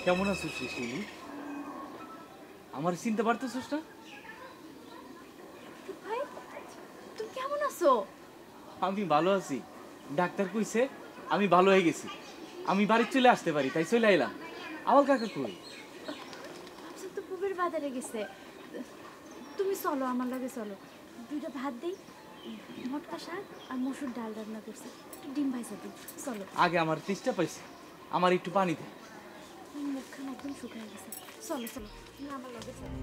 কেমন আছিস শিশির? আমার চিনতে পারতেছিস না? ভাই তুমি কেমন আছো? আমি ভালো আছি। ডাক্তার কইছে আমি ভালো হয়ে গেছি, আমি বাড়ি চলে আসতে পারি, তাই চলে আইলাম। আমার কাকা কই? ভাবছেন তো পুবের বাজারে গেছে। তুমি চলো আমার লাগে, চলো দুইটা ভাত দেই, মটকা শাক আর মসুর ডাল রান্না করছি, একটু ডিম ভাইজা দিই, চলো। আগে আমার তেষ্টা পাইছে, আমার একটু পানি দে। মুখখান একদম শুকায় গেছে, চলো চলো তুমি আমার লাগে চলো।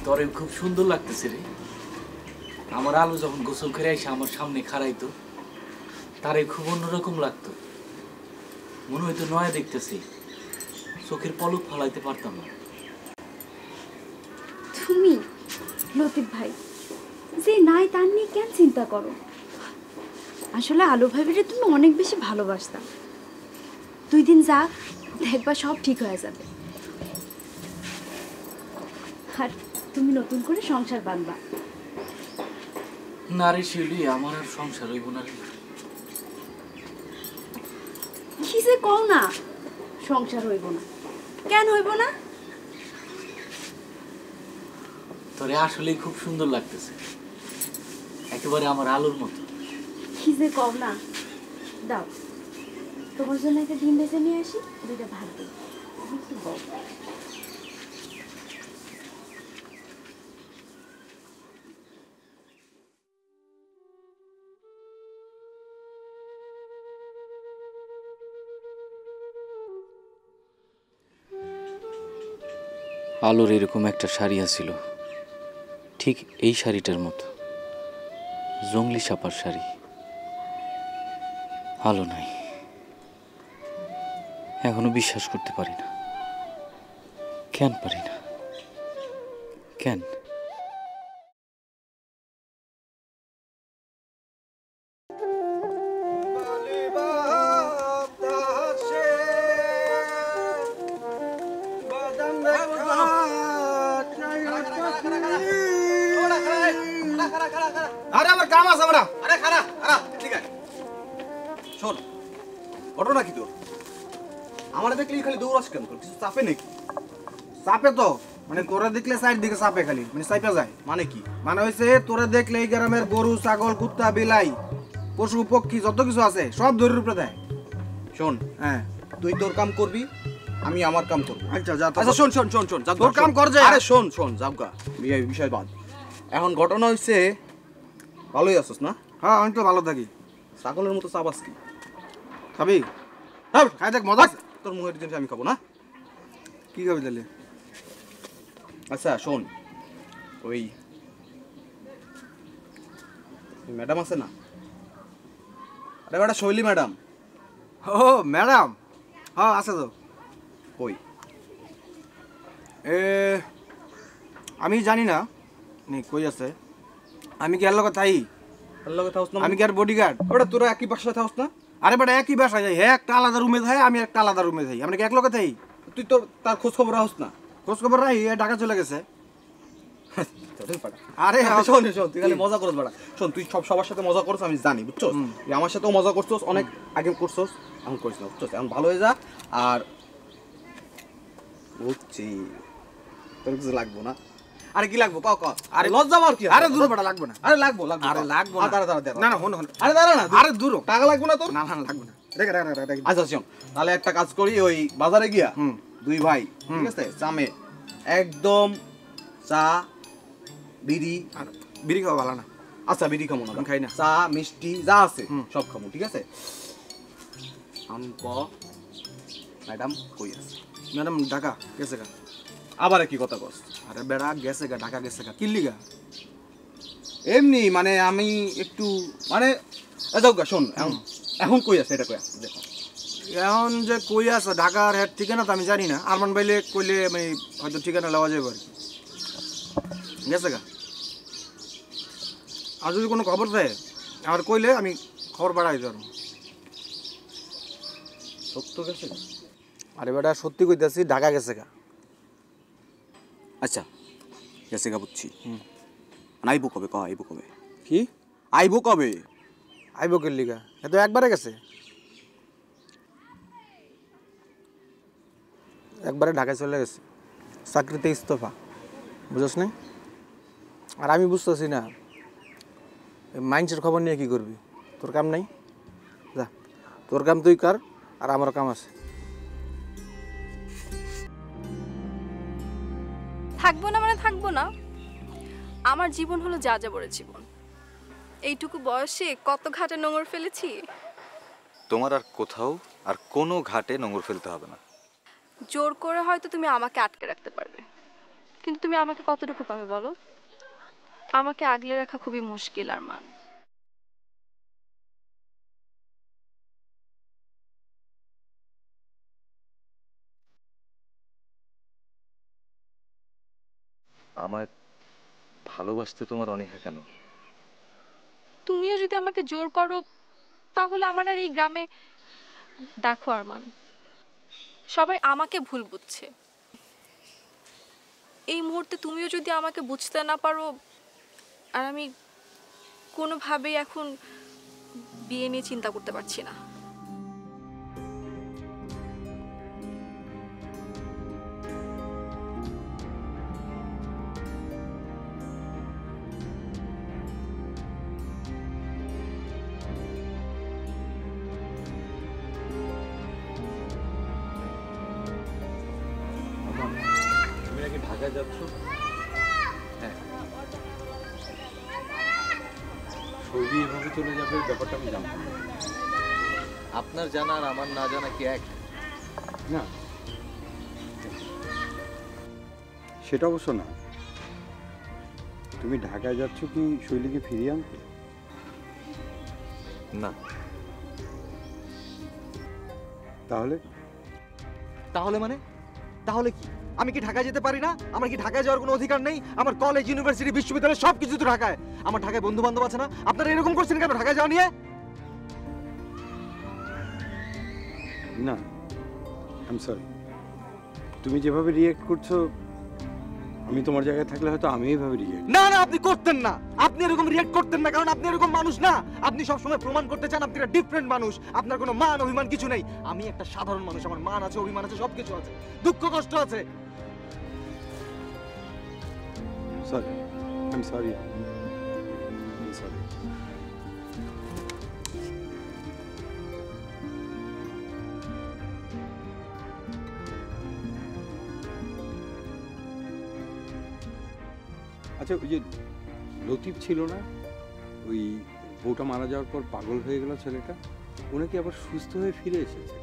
তোরে খুব সুন্দর লাগতেছে রে। আমার আলো যখন গোসল করে এসে আমার সামনে খাড়াইতো, তারে খুব অন্যরকম লাগতো, মনে হইতো নয়া দেখতেছি, চোখের পলক ফালাইতে পারতাম না। তুমি লতিফ ভাই যে নাই তার নিয়ে কেন চিন্তা করো? আসলে আলো ভাবিরে তুমি অনেক বেশি ভালোবাসতাম। 2 দিন যাক, দেখবা সব ঠিক হয়ে যাবে। আর তুমি নতুন করে সংসার বাঁধবা। না রে শিউলি, আমার আর সংসার হইব না রে। কি যে কও না, সংসার হইব না? কেন হইব না? তোরে আসলেই খুব সুন্দর লাগতেছে, একেবারে আমার আলোর মতো। কি যে কও না, দাও তোমার জন্য একটা ডিম ভেজে নিয়ে আসি, দুইটা ভাত দিই, একটু বল। আলোর এরকম একটা শাড়ি আছিল, ঠিক এই শাড়িটার মতো, জঙ্গলি সাপার শাড়ি। আলো নাই, এখনো বিশ্বাস করতে পারি না। কেন পারি না? কেন? আরে আমার কাম আছে বড়া। আরে খারা খারা ঠিক আছে। শোন, ঘটনা কি তোর? আমার দেখলি খালি দৌড়াস কেন? তোর কিছু চাপে নাকি? চাপে তো মানে তোরা দেখলে সাইড দিকে চাপে খালি, মানে চাপে যায়। মানে কি? মানে হইছে তোরা দেখলে এই গ্রামের গরু, ছাগল, কুত্তা, বিলাই, পশু পক্ষী যত কিছু আছে সব দড়ির উপরে দেয়। শোন, হ্যাঁ তুই তোর কাম করবি, আমি আমার কাম করব। আচ্ছা যা। আচ্ছা শোন শোন শোন শোন, তোর কাম কর যে। আরে শোন শোন যাবগা, বিষয় বাদ। এখন ঘটনা হইছে, ভালোই আছিস না? হ্যাঁ আমি তো ভালো থাকি। ছাগলের মতো চাবাস কি? খাবি? হ্যাঁ খাই দেখ, মজা। তোর মুখের জিনিস আমি খাবো না। কি খাবি তাহলে? আচ্ছা শোন, ওই ম্যাডাম আছে না? আরে বেটা শৈলী ম্যাডাম। ও ম্যাডাম, হ্যাঁ আছে তো। কই? আমি জানি না কই আছে। আমি কি এর লগে থাই? এর লগে থাকস না? আমি কি আর বডিগার্ড? ওটা তোরা একই বাসায় থাকস না? আরে বেটা একই বাসায় যাই, হ্যাঁ একটা আলাদা রুমে থাই, আমি একটা আলাদা রুমে থাই। আমরা কি এক লগে থাই? তুই তো তার খোঁজ খবর রাখস না? খোঁজ খবর রাখি, ঢাকা চলে গেছে। আরে শোন শোন, তুই খালি মজা করছ বেটা। শোন, তুই সবার সাথে মজা করছ আমি জানি, বুঝছস? তুই আমার সাথেও মজা করছস, অনেক আগে করছস, এখন করিস না, বুঝছস? এখন ভালো হয়ে যা। আর বুঝছি তোর কিছু লাগবো না। আরে কি লাগবো ক? আরে লজ্জা আর কি? আরে দূর বেটা লাগবে না। আরে লাগবো লাগবো। আরে লাগবো না। দাঁড়া দাঁড়া। না না হন হন। আরে দাঁড়া না। আরে দূর। টাকা লাগবে না তোর? না না লাগবে না। দেখ দেখ দেখ। আচ্ছা শোন, তাহলে একটা কাজ করি, ওই বাজারে গিয়া দুই ভাই, ঠিক আছে, চামে একদম চা বিড়ি। আর বিড়ি খাওয়া ভালো না। আচ্ছা বিড়ি খাবো না, খাই না। চা মিষ্টি যা আছে সব খাবো, ঠিক আছে? আমি ক ম্যাডাম কই আছে? ম্যাডাম ঢাকা গেছে গা। আবার কি কথা কস? আরে বেড়া গেছে গা, ঢাকা গেছে গা। কিল্লি গা? এমনি মানে আমি একটু মানে যাও গা। শোন এখন কই আছে এটা কই আছে দেখো। এখন যে কই আছে ঢাকার হেড ঠিকানা তো আমি জানি না। আরমান বাইলে কইলে আমি হয়তো ঠিকানা লওয়া যাবে আর কি। গেছে গা। আর যদি কোনো খবর দেয় আমার কইলে আমি খবর বাড়াই দেব। সত্য গেছে? আরে বেটা সত্যি কইতাছি, ঢাকা গেছে গা। আচ্ছা গেছে গা বুঝছি। আইবো কবে? আইবো কবে? কি আইবো কবে? আইবো কের লিগা? এ তো একবারে গেছে, একবারে ঢাকায় চলে গেছে, চাকরিতে ইস্তফা। বুঝছ না? আর আমি বুঝতেছি না মাইন্ডসের খবর নিয়ে কি করবি? তোর কাম নাই, যা তোর কাম তুই কর, আর আমার কাম আছে। থাকবো না মানে থাকবো না। আমার জীবন হলো যা যাবরের জীবন। এইটুকু বয়সে কত ঘাটে নোংর ফেলেছি। তোমার আর কোথাও আর কোনো ঘাটে নোংর ফেলতে হবে না। জোর করে হয়তো তুমি আমাকে আটকে রাখতে পারবে, কিন্তু তুমি আমাকে কতটুকু পাবে বলো? আমাকে আগলে রাখা খুবই মুশকিল আরমান। আমায় ভালোবাসতে তোমার অনীহা কেন? তুমিও যদি আমাকে জোর করো তাহলে আমার আর এই গ্রামে, দেখো আরমান, সবাই আমাকে ভুল বুঝছে। এই মুহূর্তে তুমিও যদি আমাকে বুঝতে না পারো, আর আমি কোনোভাবেই এখন বিয়ে নিয়ে চিন্তা করতে পারছি না। তুমি নাকি ঢাকায় যাচ্ছ? হ্যাঁ। সৌদি এভাবে চলে যাবে ব্যাপারটা আমি জানতাম না। আপনার জানা আর আমার না জানা কি এক? না, সেটা অবশ্য না। তুমি ঢাকায় যাচ্ছ কি শৈলীকে ফিরিয়ে আনতে? না। তাহলে তাহলে মানে? তাহলে কি আমি কি ঢাকায় যেতে পারি না? আমার কি ঢাকায় যাওয়ার কোনো অধিকার নেই? আমার কলেজ, ইউনিভার্সিটি, বিশ্ববিদ্যালয় সব কিছু তো ঢাকায়। আমার ঢাকায় বন্ধু বান্ধব আছে না? আপনারা এরকম করছেন কেন ঢাকায় যাওয়া নিয়ে? না, আই এম সরি। তুমি যেভাবে রিয়েক্ট করছো, আমি তোমার জায়গায় থাকলে হয়তো আমি এইভাবে রিয়েক্ট। না না, আপনি করতেন না। আপনি এরকম রিয়েক্ট করতেন না, কারণ আপনি এরকম মানুষ না। আপনি সবসময় প্রমাণ করতে চান আপনি একটা ডিফারেন্ট মানুষ। আপনার কোনো মান অভিমান কিছু নেই। আমি একটা সাধারণ মানুষ, আমার মান আছে, অভিমান আছে, সবকিছু আছে, দুঃখ কষ্ট আছে। Sorry, I am sorry, sorry. আচ্ছা, ওই যে লতিফ ছিল না, ওই বউটা মারা যাওয়ার পর পাগল হয়ে গেল ছেলেটা, উনি কি আবার সুস্থ হয়ে ফিরে এসেছে?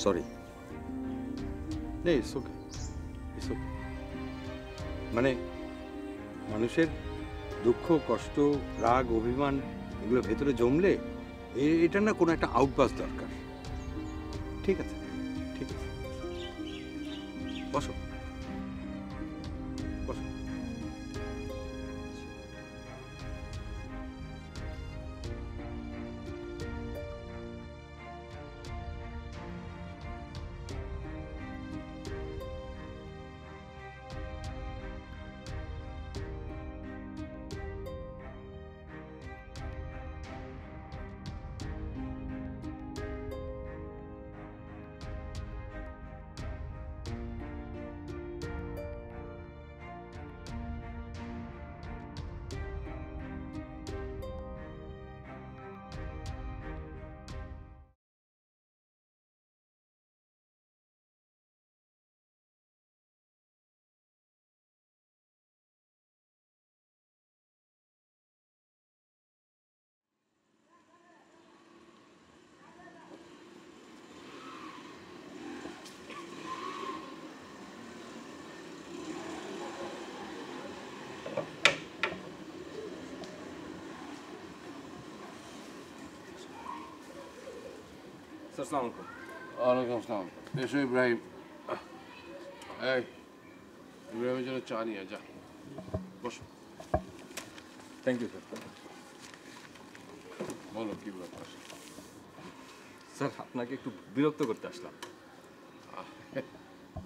সরি। নেই, ইটস ওকে, ইটস ওকে। মানে মানুষের দুঃখ, কষ্ট, রাগ, অভিমান এগুলো ভেতরে জমলে এটার না কোনো একটা আউটপাস দরকার। ঠিক আছে, ঠিক আছে, বসো বসো। স্যার আসসালামু আলাইকুম। ওয়ালাইকুম আসসালাম। এসো ইব্রাহিম। এই ইব্রাহিমের জন্য চা নিয়ে যা, বসো। Thank you sir. বলো কি ব্যাপার? স্যার আপনাকে একটু বিরক্ত করতে আসলাম।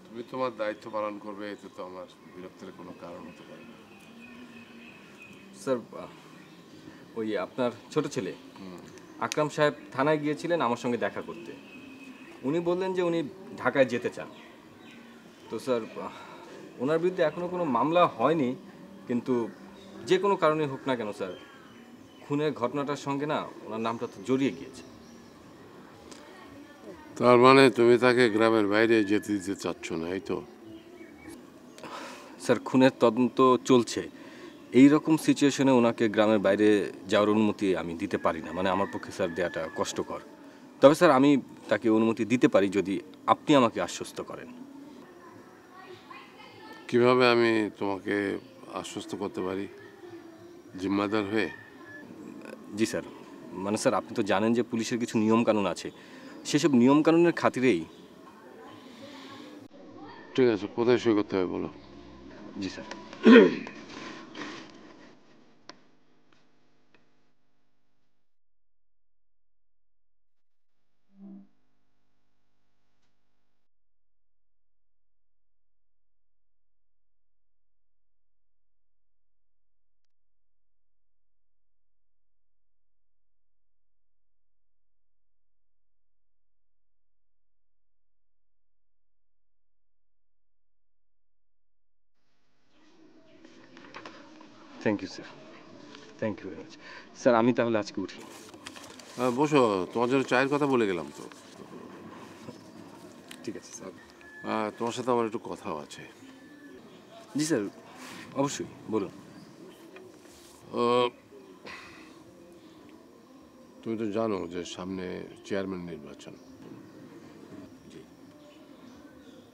তুমি তোমার দায়িত্ব পালন করবে, এতে তো আমার বিরক্তের কোনো কারণ হতে পারে না। স্যার ওই আপনার ছোট ছেলে আকরাম সাহেব থানায় গিয়েছিলেন আমার সঙ্গে দেখা করতে। উনি বললেন যে উনি ঢাকায় যেতে চান। তো স্যার ওনার বিরুদ্ধে এখনও কোনো মামলা হয়নি, কিন্তু যে কোনো কারণে হোক না কেন স্যার, খুনের ঘটনাটার সঙ্গে না ওনার নামটা তো জড়িয়ে গিয়েছে। তার মানে তুমি তাকে গ্রামের বাইরে যেতে দিতে চাচ্ছ না, এই তো? স্যার খুনের তদন্ত চলছে, এই রকম সিচুয়েশনে ওনাকে গ্রামের বাইরে যাওয়ার অনুমতি আমি দিতে পারি না। মানে আমার পক্ষে স্যার দেওয়াটা কষ্টকর। তবে স্যার আমি তাকে অনুমতি দিতে পারি যদি আপনি আমাকে আশ্বস্ত করেন। কিভাবে আমি তোমাকে আশ্বস্ত করতে পারি জিম্মাদার হয়ে? জি স্যার, মানে স্যার আপনি তো জানেন যে পুলিশের কিছু নিয়মকানুন আছে, সেসব নিয়মকানুনের খাতিরেই। ঠিক আছে, কোথায় সই করতে হবে বলো। জি sir. Thank you sir, thank you very much. Sir আমি তাহলে আজকে উঠি। বসো, তোমার জন্য চায়ের কথা বলে গেলাম তো। ঠিক আছে স্যার। তোমার সাথে আমার একটু কথাও আছে। জি স্যার, অবশ্যই বলুন। তুমি তো জানো যে সামনে চেয়ারম্যান নির্বাচন,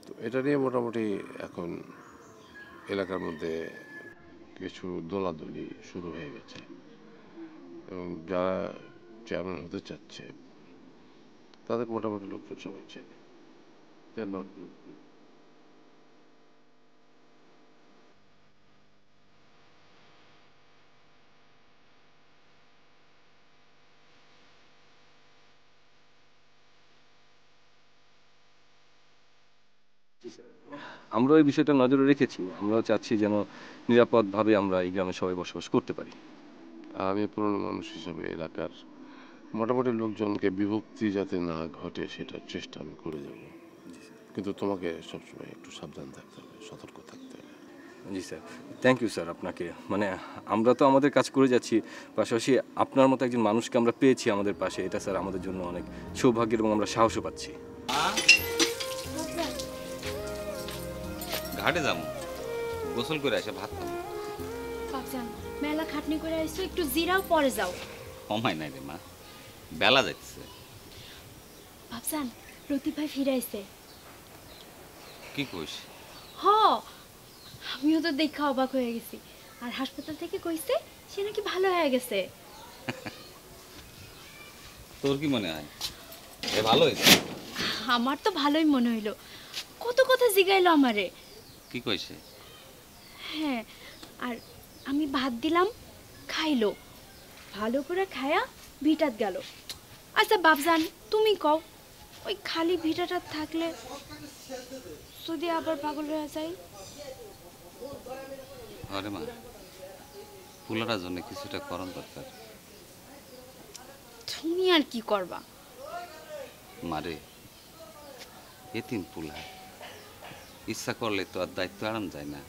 তো এটা নিয়ে মোটামুটি এখন এলাকার মধ্যে কিছু দোলাদলি শুরু হয়ে গেছে, এবং যারা চেয়ারম্যান হতে চাচ্ছে তাদের মোটামুটি লোকজন সবাই চেনে। আমরা এই বিষয়টা নজরে রেখেছি, আমরাও চাচ্ছি যেন নিরাপদভাবে আমরা এই গ্রামে সবাই বসবাস করতে পারি। আমি পুরনো মানুষ হিসাবে এলাকার মোটামুটি লোকজনকে বিভক্তি যাতে না ঘটে সেটার চেষ্টা আমি করে যাব, কিন্তু তোমাকে সবসময় একটু সাবধান থাকতে হবে, সতর্ক থাকতে হবে। জি স্যার, থ্যাংক ইউ স্যার আপনাকে। মানে আমরা তো আমাদের কাজ করে যাচ্ছি, পাশাপাশি আপনার মতো একজন মানুষকে আমরা পেয়েছি আমাদের পাশে, এটা স্যার আমাদের জন্য অনেক সৌভাগ্যের এবং আমরা সাহসও পাচ্ছি। ঘাটে যাবো, গোসল করে আসে ভাত খাবো। বাপজান মেলা খাটনি করে আইছো, একটু জিরাও পরে যাও। সময় নাই রে মা, বেলা যাচ্ছে। বাপজান লতিফ ভাই ফিরে আইছে। কি কইস? হ, আমিও তো দেখা অবাক হয়ে গেছি। আর হাসপাতাল থেকে কইছে সে নাকি ভালো হয়ে গেছে। তোর কি মনে হয় এ ভালো হয়েছে? আমার তো ভালোই মনে হইলো, কত কথা জিগাইলো আমারে। কি কইছে? হ্যাঁ, আর আমি ভাত দিলাম, খাইলো, ভালো করে খায়া ভিটাত গেল। আচ্ছা বাপজান তুমি কও, ওই খালি ভিটাটা থাকলে যদি আবার পাগল হয়ে যায়? আরে মা, পুলাটার জন্য কিছুটা করণ দরকার। তুমি আর কি করবা? মারে, এতিম পুলা, ইচ্ছা করলে তো আর দায়িত্ব আরাম যায় না।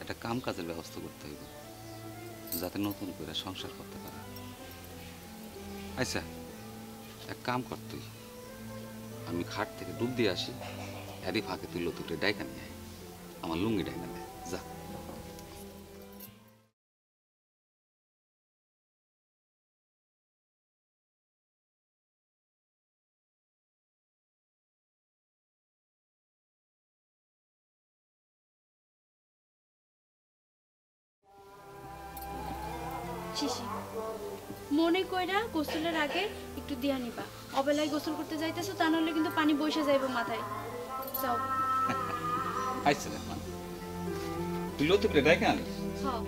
একটা কাম কাজের ব্যবস্থা করতে হইব যাতে নতুন করে সংসার করতে পারে। আচ্ছা এক কাম কর, তুই আমি খাট থেকে ডুব দিয়ে আসি, এরই ফাঁকে তুই লতুটে ডাইকা নিয়ে আয়, আমার লুঙ্গি ডাইকা নেয়, যা। শিশি মনে কইরা গোসলের আগে একটু দিয়া নিবা। অবেলায় গোসল করতে যাইতেছো, তা নাহলে কিন্তু পানি বসে যাইবে মাথায়। যাও। আইসে রে মা, তুই লতিফ রে ডাইকে আনিস। হ্যাঁ।